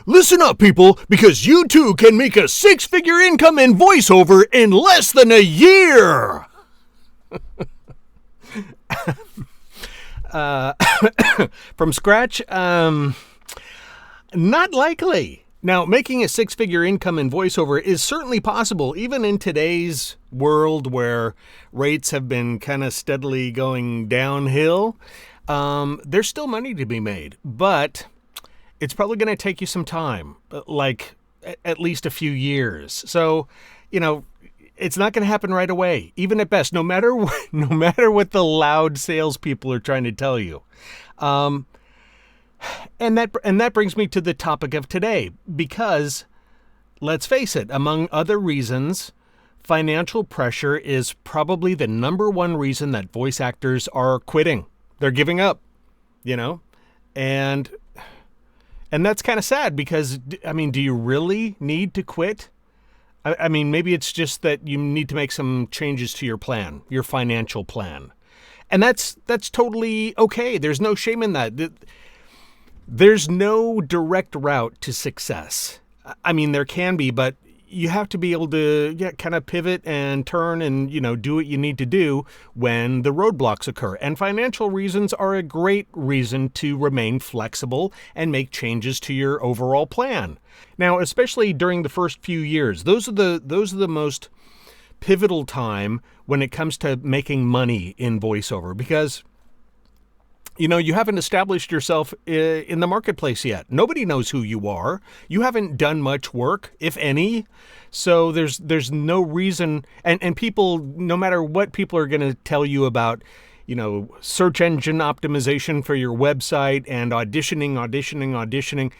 Listen up, people, because you too can make a six-figure income in voiceover in less than a year. From scratch? Not likely. Now, making a six-figure income in voiceover is certainly possible, even in today's world where rates have been kind of steadily going downhill. There's still money to be made, but it's probably going to take you some time, like at least a few years. So, it's not going to happen right away, even at best, no matter what the loud salespeople are trying to tell you. And that brings me to the topic of today, because let's face it, among other reasons, financial pressure is probably the number one reason that voice actors are quitting. They're giving up, and that's kind of sad because, do you really need to quit? Maybe it's just that you need to make some changes to your plan, your financial plan. And that's totally okay. There's no shame in that. There's no direct route to success. There can be, but you have to be able to kind of pivot and turn and, do what you need to do when the roadblocks occur. And financial reasons are a great reason to remain flexible and make changes to your overall plan. Now, especially during the first few years, those are the most pivotal time when it comes to making money in voiceover, because you haven't established yourself in the marketplace yet. Nobody knows who you are. You haven't done much work, if any. So there's no reason. And people, no matter what people are going to tell you about, search engine optimization for your website and auditioning.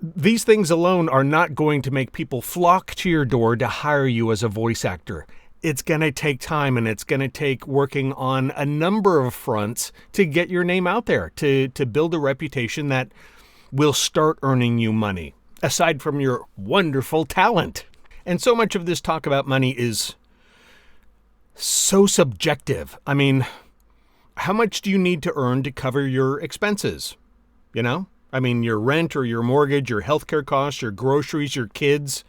These things alone are not going to make people flock to your door to hire you as a voice actor. It's going to take time, and it's going to take working on a number of fronts to get your name out there, to build a reputation that will start earning you money, aside from your wonderful talent. And so much of this talk about money is so subjective. How much do you need to earn to cover your expenses? Your rent or your mortgage, your healthcare costs, your groceries, your kids,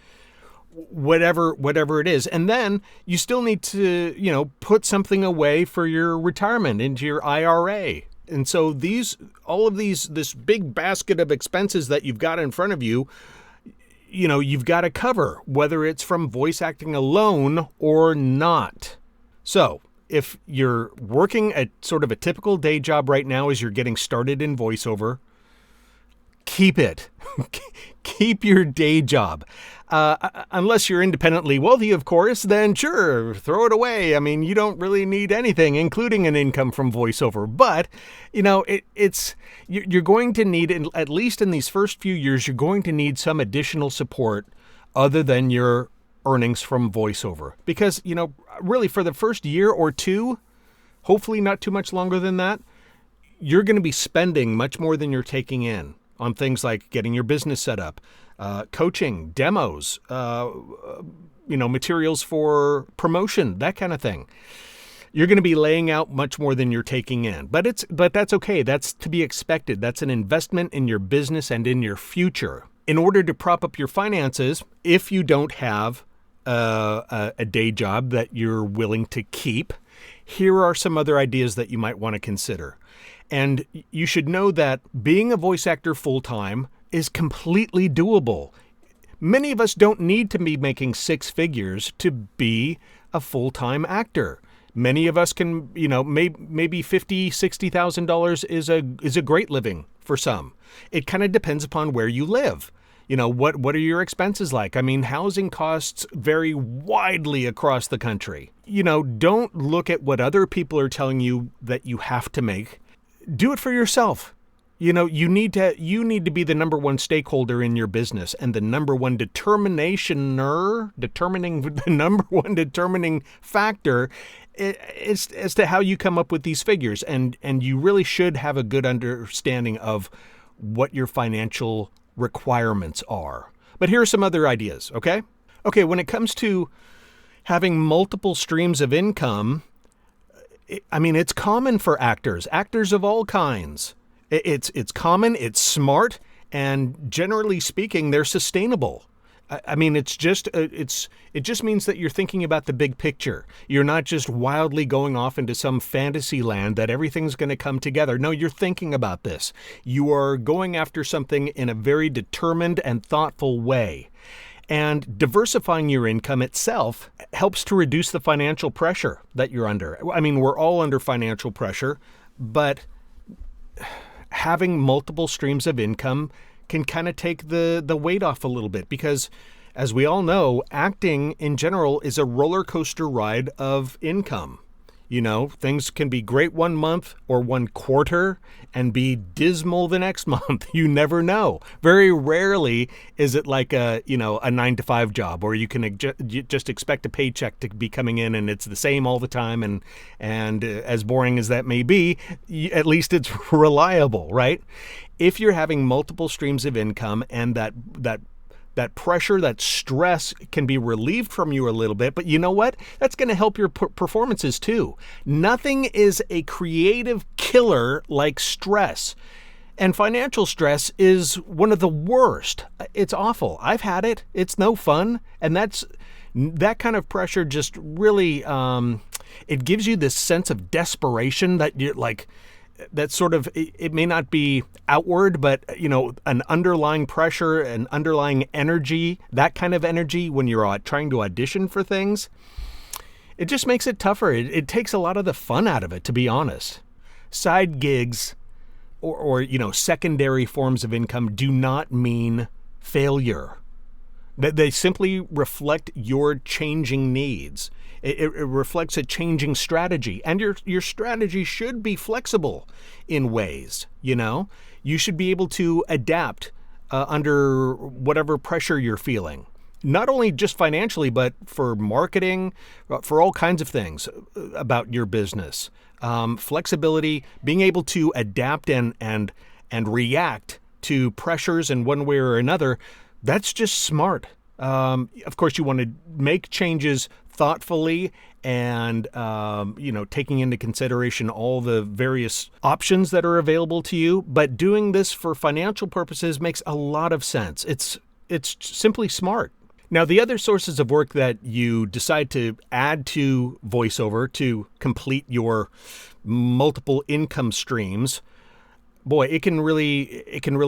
whatever it is. And then you still need to, put something away for your retirement into your IRA. And so this big basket of expenses that you've got in front of you, you've got to cover, whether it's from voice acting alone or not. So if you're working at sort of a typical day job right now as you're getting started in voiceover, keep it. Keep your day job. Unless you're independently wealthy, of course, then sure, throw it away. You don't really need anything, including an income from voiceover. But, you're going to need, at least in these first few years, you're going to need some additional support other than your earnings from voiceover. Because, really for the first year or two, hopefully not too much longer than that, you're going to be spending much more than you're taking in on things like getting your business set up, coaching, demos, materials for promotion, that kind of thing. You're going to be laying out much more than you're taking in, but that's okay. That's to be expected. That's an investment in your business and in your future. In order to prop up your finances, if you don't have a day job that you're willing to keep, here are some other ideas that you might want to consider. And you should know that being a voice actor full-time is completely doable. Many of us don't need to be making six figures to be a full-time actor. Many of us can, maybe $50,000, $60,000 is a great living for some. It kind of depends upon where you live. What are your expenses like? Housing costs vary widely across the country. Don't look at what other people are telling you that you have to make. Do it for yourself. You need to be the number one stakeholder in your business and the number one determining factor as to how you come up with these figures. And you really should have a good understanding of what your financial requirements are. But here are some other ideas, okay? Okay, when it comes to having multiple streams of income, it's common for actors of all kinds. It's common, it's smart, And generally speaking, they're sustainable. I mean, it just means that you're thinking about the big picture. You're not just wildly going off into some fantasy land that everything's going to come together. No, you're thinking about this. You are going after something in a very determined and thoughtful way. And diversifying your income itself helps to reduce the financial pressure that you're under. I mean, we're all under financial pressure, but having multiple streams of income can kind of take the weight off a little bit, because as we all know, acting in general is a roller coaster ride of income. You know, things can be great one month or one quarter and be dismal the next month. You never know. Very rarely is it like a 9-to-5 job where you can just expect a paycheck to be coming in and it's the same all the time. And as boring as that may be, at least it's reliable, right? If you're having multiple streams of income and that pressure, that stress can be relieved from you a little bit, but you know what? That's going to help your performances too. Nothing is a creative killer like stress. And financial stress is one of the worst. It's awful. I've had it. It's no fun. And that kind of pressure just really, it gives you this sense of desperation that you're like, that sort of, it may not be outward, but, an underlying pressure, an underlying energy, that kind of energy when you're trying to audition for things, it just makes it tougher. It takes a lot of the fun out of it, to be honest. Side gigs or secondary forms of income do not mean failure. They simply reflect your changing needs. It reflects a changing strategy, and your strategy should be flexible in ways. You should be able to adapt under whatever pressure you're feeling, not only just financially, but for marketing, for all kinds of things about your business. Flexibility, being able to adapt and react to pressures in one way or another. That's just smart. Of course, you want to make changes thoughtfully and, taking into consideration all the various options that are available to you. But doing this for financial purposes makes a lot of sense. It's simply smart. Now, the other sources of work that you decide to add to VoiceOver to complete your multiple income streams, boy, it can really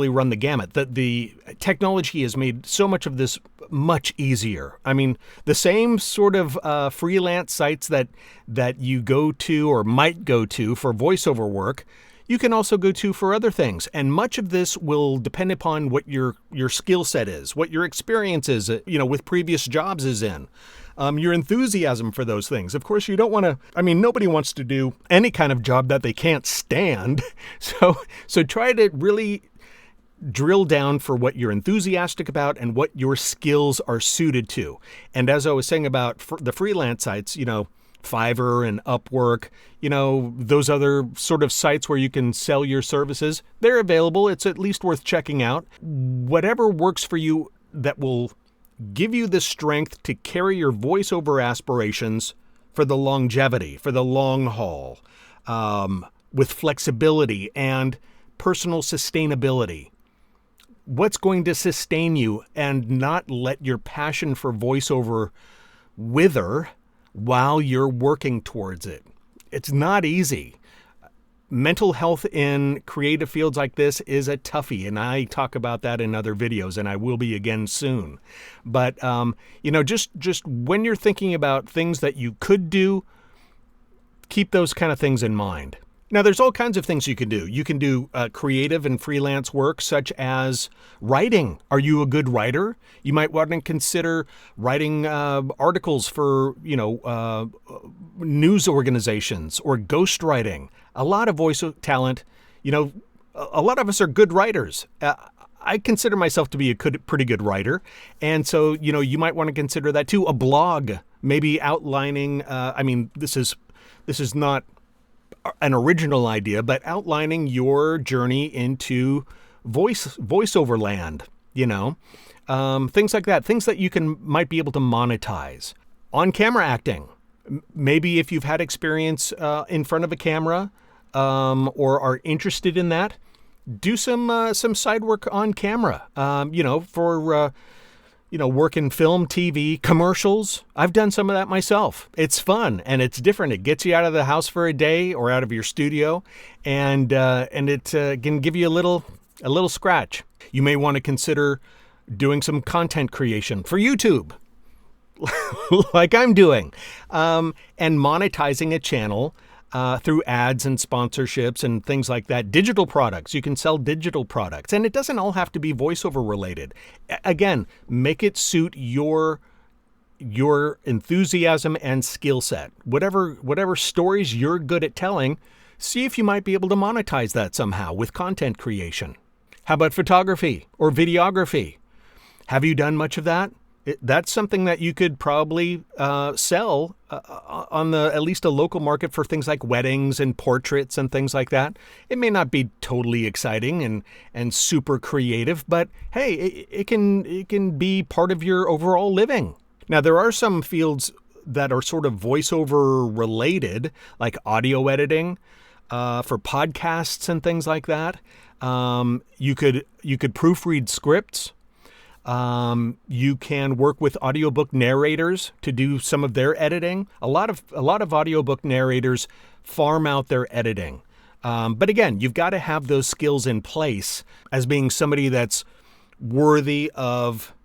run the gamut. The technology has made so much of this much easier. I mean, the same sort of freelance sites that you go to or might go to for voiceover work, you can also go to for other things. And much of this will depend upon what your skill set is, what your experience is, with previous jobs is in. Your enthusiasm for those things. Of course, you don't want to, nobody wants to do any kind of job that they can't stand. So try to really drill down for what you're enthusiastic about and what your skills are suited to. And as I was saying about the freelance sites, Fiverr and Upwork, those other sort of sites where you can sell your services, they're available. It's at least worth checking out. Whatever works for you that will give you the strength to carry your voiceover aspirations for the longevity, for the long haul, with flexibility and personal sustainability. What's going to sustain you and not let your passion for voiceover wither while you're working towards it? It's not easy. Mental health in creative fields like this is a toughie, and I talk about that in other videos, and I will be again soon. But, just when you're thinking about things that you could do, keep those kind of things in mind. Now, there's all kinds of things you can do. You can do creative and freelance work, such as writing. Are you a good writer? You might want to consider writing articles for, news organizations or ghostwriting. A lot of voice talent, a lot of us are good writers. I consider myself to be a pretty good writer. And so, you might want to consider that too. A blog, maybe outlining, this is not an original idea, but outlining your journey into voiceover land, things like that, things that you might be able to monetize. On camera acting, maybe if you've had experience in front of a camera or are interested in that, do some side work on camera. For work in film, TV, commercials. I've done some of that myself. It's fun and it's different. It gets you out of the house for a day or out of your studio, and it can give you a little scratch. You may want to consider doing some content creation for YouTube, like I'm doing, and monetizing a channel through ads and sponsorships and things like that. Digital products. You can sell digital products. And it doesn't all have to be voiceover related. Again, make it suit your enthusiasm and skill set. Whatever stories you're good at telling, see if you might be able to monetize that somehow with content creation. How about photography or videography? Have you done much of that? That's something that you could probably sell on at least a local market for things like weddings and portraits and things like that. It may not be totally exciting and super creative, but hey, it can be part of your overall living. Now, there are some fields that are sort of voiceover related, like audio editing for podcasts and things like that. You could proofread scripts. You can work with audiobook narrators to do some of their editing. A lot of audiobook narrators farm out their editing. But again, you've got to have those skills in place as being somebody that's worthy of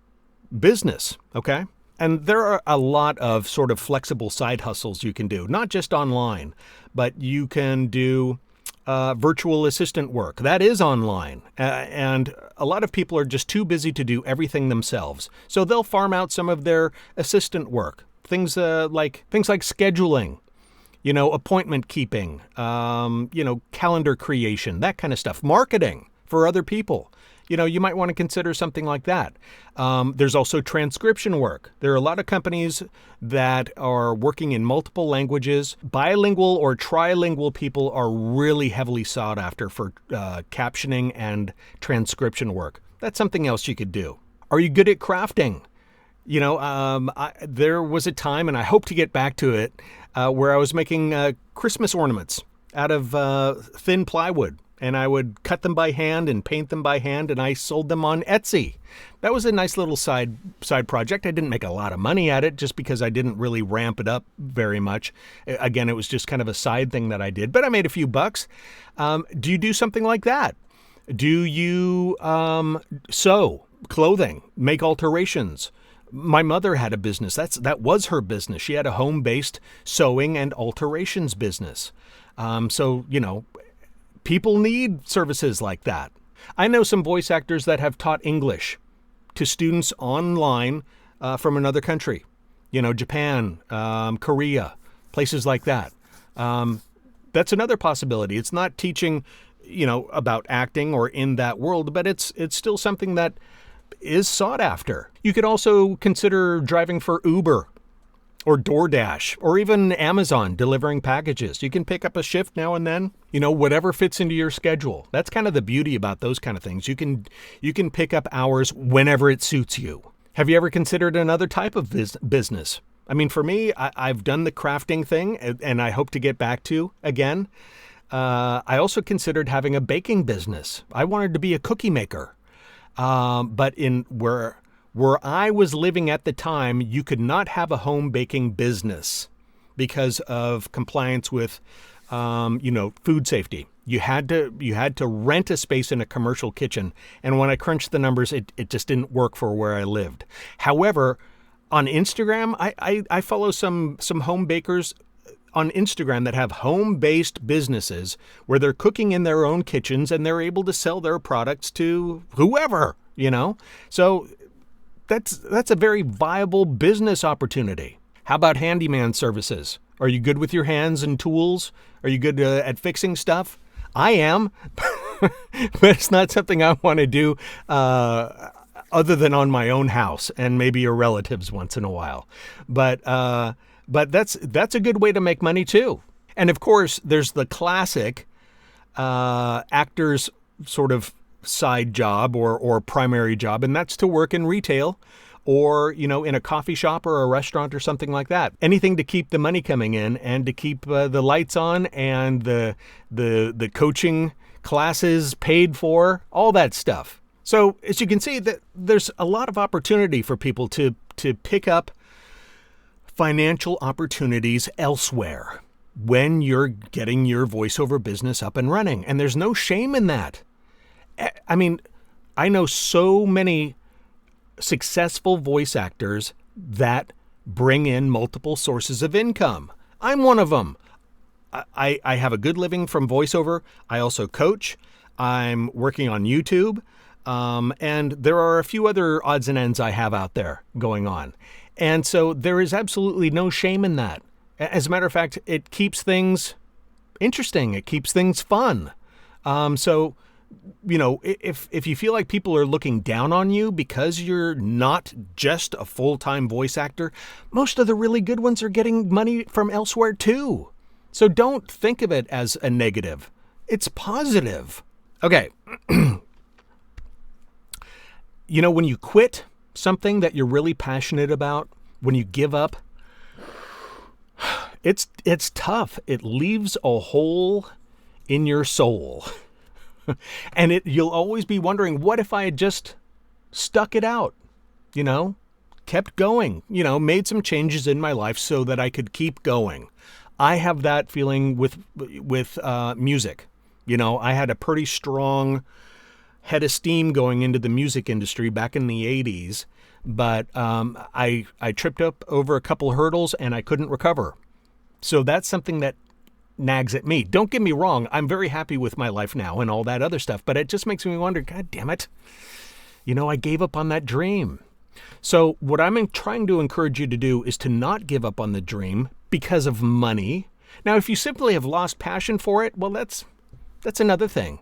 business, okay? And there are a lot of sort of flexible side hustles you can do, not just online, but you can do virtual assistant work. That is online. And a lot of people are just too busy to do everything themselves. So they'll farm out some of their assistant work. Things like scheduling, appointment keeping, calendar creation, that kind of stuff. Marketing for other people. You might want to consider something like that. There's also transcription work. There are a lot of companies that are working in multiple languages. Bilingual or trilingual people are really heavily sought after for captioning and transcription work. That's something else you could do. Are you good at crafting? There was a time, and I hope to get back to it, where I was making Christmas ornaments out of thin plywood. And I would cut them by hand and paint them by hand, and I sold them on Etsy. That was a nice little side project. I didn't make a lot of money at it just because I didn't really ramp it up very much. Again, it was just kind of a side thing that I did, but I made a few bucks. Do you do something like that? Do you sew clothing, make alterations? My mother had a business. That was her business. She had a home-based sewing and alterations business. People need services like that. I know some voice actors that have taught English to students online from another country, Japan, Korea, places like that. That's another possibility. It's not teaching, about acting or in that world, but it's still something that is sought after. You could also consider driving for Uber or DoorDash, or even Amazon delivering packages. You can pick up a shift now and then, whatever fits into your schedule. That's kind of the beauty about those kind of things. You can pick up hours whenever it suits you. Have you ever considered another type of business? I mean, for me, I've done the crafting thing, and I hope to get back to again. I also considered having a baking business. I wanted to be a cookie maker, but where I was living at the time, you could not have a home baking business because of compliance with, food safety. You had to rent a space in a commercial kitchen. And when I crunched the numbers, it just didn't work for where I lived. However, on Instagram, I follow some home bakers on Instagram that have home-based businesses where they're cooking in their own kitchens and they're able to sell their products to whoever, So that's a very viable business opportunity. How about handyman services? Are you good with your hands and tools? Are you good at fixing stuff? I am, but it's not something I want to do other than on my own house and maybe your relatives once in a while. But that's a good way to make money too. And of course, there's the classic actor's sort of side job or primary job, and that's to work in retail or, in a coffee shop or a restaurant or something like that. Anything to keep the money coming in and to keep the lights on and the coaching classes paid for, all that stuff. So as you can see, that there's a lot of opportunity for people to pick up financial opportunities elsewhere when you're getting your voiceover business up and running. And there's no shame in that. I mean, I know so many successful voice actors that bring in multiple sources of income. I'm one of them. I have a good living from voiceover. I also coach. I'm working on YouTube. And there are a few other odds and ends I have out there going on. And so there is absolutely no shame in that. As a matter of fact, it keeps things interesting. It keeps things fun. So, you know, if you feel like people are looking down on you because you're not just a full-time voice actor, most of the really good ones are getting money from elsewhere too. So don't think of it as a negative. It's positive. Okay. You know, when you quit something that you're really passionate about, when you give up, it's tough. It leaves a hole in your soul. And you'll always be wondering, what if I had just stuck it out, you know, kept going, you know, made some changes in my life so that I could keep going. I have that feeling with music. You know, I had a pretty strong head of steam going into the music industry back in the 80s, but I tripped up over a couple of hurdles and I couldn't recover. So that's something that nags at me. Don't get me wrong, I'm very happy with my life now and all that other stuff, but it just makes me wonder, God damn it, you know, I gave up on that dream. So what I'm trying to encourage you to do is to not give up on the dream because of money. Now, if you simply have lost passion for it, well, that's another thing.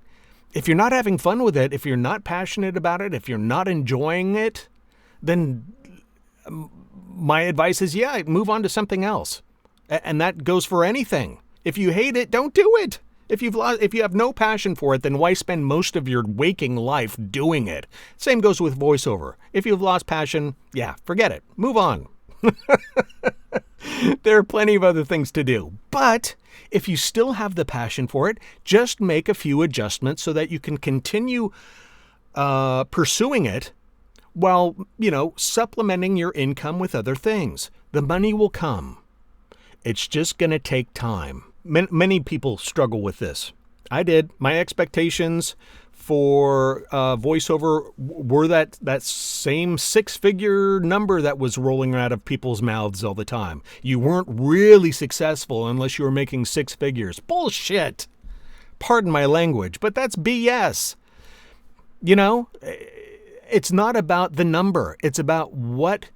If you're not having fun with it, if you're not passionate about it, if you're not enjoying it, then my advice is, yeah, move on to something else. And that goes for anything. If you hate it, don't do it. If you have no passion for it, then why spend most of your waking life doing it? Same goes with voiceover. If you've lost passion, yeah, forget it. Move on. There are plenty of other things to do. But if you still have the passion for it, just make a few adjustments so that you can continue pursuing it while, you know, supplementing your income with other things. The money will come. It's just going to take time. Many people struggle with this. I did. My expectations for voiceover were that same six-figure number that was rolling out of people's mouths all the time. You weren't really successful unless you were making six figures. Bullshit. Pardon my language, but that's BS. You know, it's not about the number. It's about what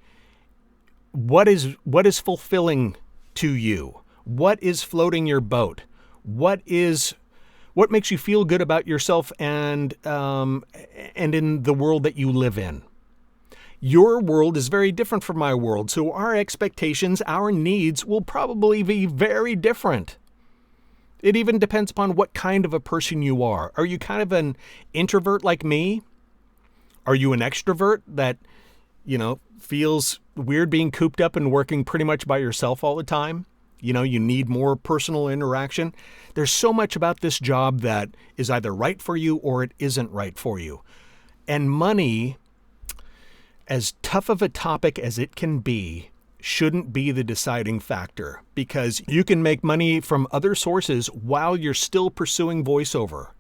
is fulfilling to you. What is floating your boat? What makes you feel good about yourself and in the world that you live in? Your world is very different from my world, so our expectations, our needs will probably be very different. It even depends upon what kind of a person you are. Are you kind of an introvert like me? Are you an extrovert that, you know, feels weird being cooped up and working pretty much by yourself all the time? You know, you need more personal interaction. There's so much about this job that is either right for you or it isn't right for you. And money, as tough of a topic as it can be, shouldn't be the deciding factor, because you can make money from other sources while you're still pursuing voiceover.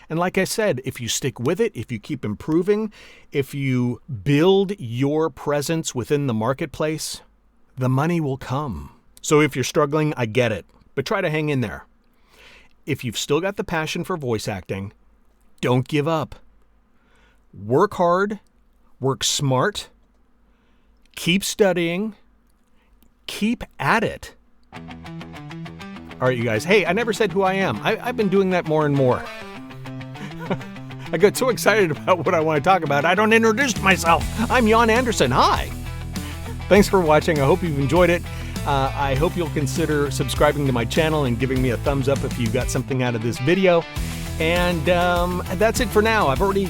And like I said, if you stick with it, if you keep improving, if you build your presence within the marketplace, the money will come. So if you're struggling, I get it, but try to hang in there. If you've still got the passion for voice acting, don't give up. Work hard, work smart, keep studying, keep at it. All right, you guys. Hey, I never said who I am. I've been doing that more and more. I got so excited about what I want to talk about, I don't introduce myself. I'm Jan Anderson. Hi. Thanks for watching. I hope you've enjoyed it. I hope you'll consider subscribing to my channel and giving me a thumbs up if you got something out of this video. And that's it for now. I've already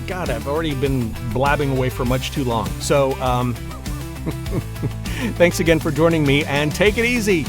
been blabbing away for much too long. So thanks again for joining me, and take it easy.